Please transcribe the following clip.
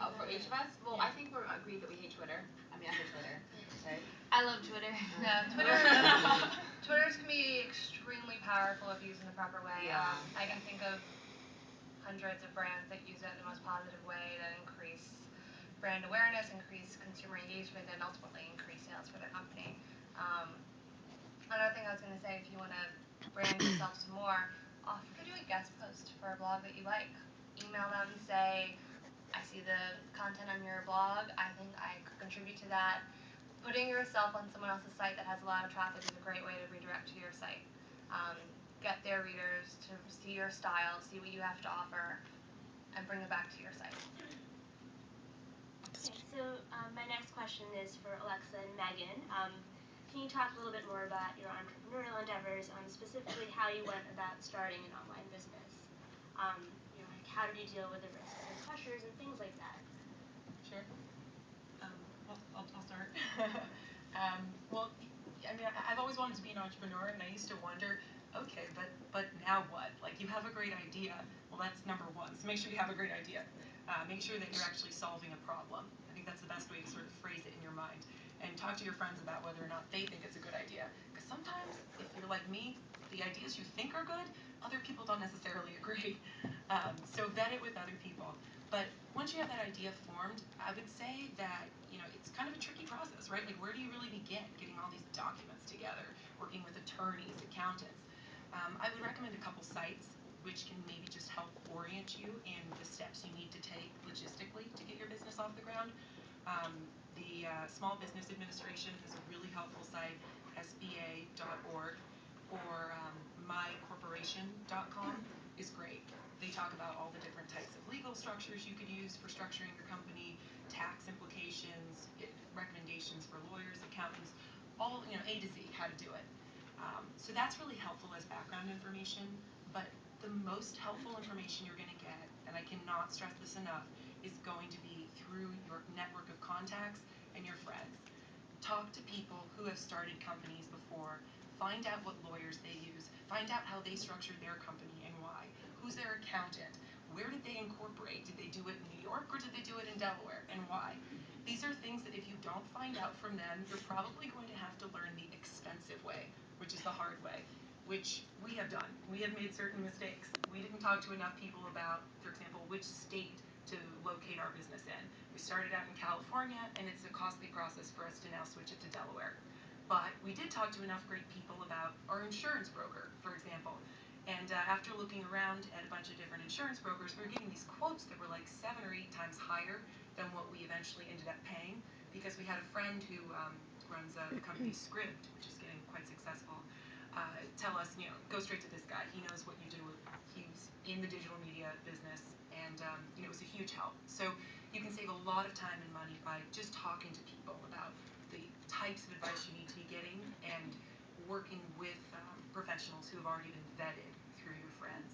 Oh, for each of us? Well, Yeah. I think we're agreed that we hate Twitter. I mean, I hate Twitter. Right? I love Twitter. Yeah, Twitter can be extremely powerful if used in the proper way. Yeah. I can think of hundreds of brands that use it in the most positive way that increase brand awareness, increase consumer engagement, and ultimately increase sales for their company. Um, Another thing I was going to say, if you want to brand yourself some more, offer to do a guest post for a blog that you like. Email them, say, I see the content on your blog, I think I could contribute to that. Putting yourself on someone else's site that has a lot of traffic is a great way to redirect to your site. Get their readers to see your style, see what you have to offer, and bring it back to your site. Okay, so my next question is for Alexa and Megan. Can you talk a little bit more about your entrepreneurial endeavors, specifically how you went about starting an online business? Like how did you deal with the risks and pressures and things like that? Sure. I'll start. Well, I mean, I've always wanted to be an entrepreneur, and I used to wonder, okay, but now what? Like, you have a great idea. Well, that's number one. So make sure you have a great idea. Make sure that you're actually solving a problem. I think that's the best way to sort of phrase it in your mind. And talk to your friends about whether or not they think it's a good idea. Because sometimes, if you're like me, the ideas you think are good, other people don't necessarily agree. So vet it with other people. But once you have that idea formed, I would say that, it's kind of a tricky process, right? Like, where do you really begin getting all these documents together, working with attorneys, accountants? I would recommend a couple sites which can maybe just help orient you in the steps you need to take logistically to get your business off the ground. The Small Business Administration is a really helpful site, sba.org, or mycorporation.com is great. They talk about all the different types of legal structures you could use for structuring your company, tax implications, recommendations for lawyers, accountants, all, A to Z, how to do it. So that's really helpful as background information, but the most helpful information you're going to get, and I cannot stress this enough, is going to be through your network of contacts and your friends. Talk to people who have started companies before. Find out what lawyers they use. Find out how they structured their company and why. Who's their accountant? Where did they incorporate? Did they do it in New York or did they do it in Delaware? And why? These are things that if you don't find out from them, you're probably going to have to learn the expensive way, which is the hard way, which we have done. We have made certain mistakes. We didn't talk to enough people about, for example, which state to locate our business in. We started out in California, and it's a costly process for us to now switch it to Delaware. But we did talk to enough great people about our insurance broker, for example. And after looking around at a bunch of different insurance brokers, we were getting these quotes that were like 7 or 8 times higher than what we eventually ended up paying, because we had a friend who runs the company Script, which is getting quite successful, tell us, go straight to this guy. He knows what you do. He's in the digital media business, and it was a huge help. So you can save a lot of time and money by just talking to people about the types of advice you need to be getting and working with professionals who have already been vetted through your friends.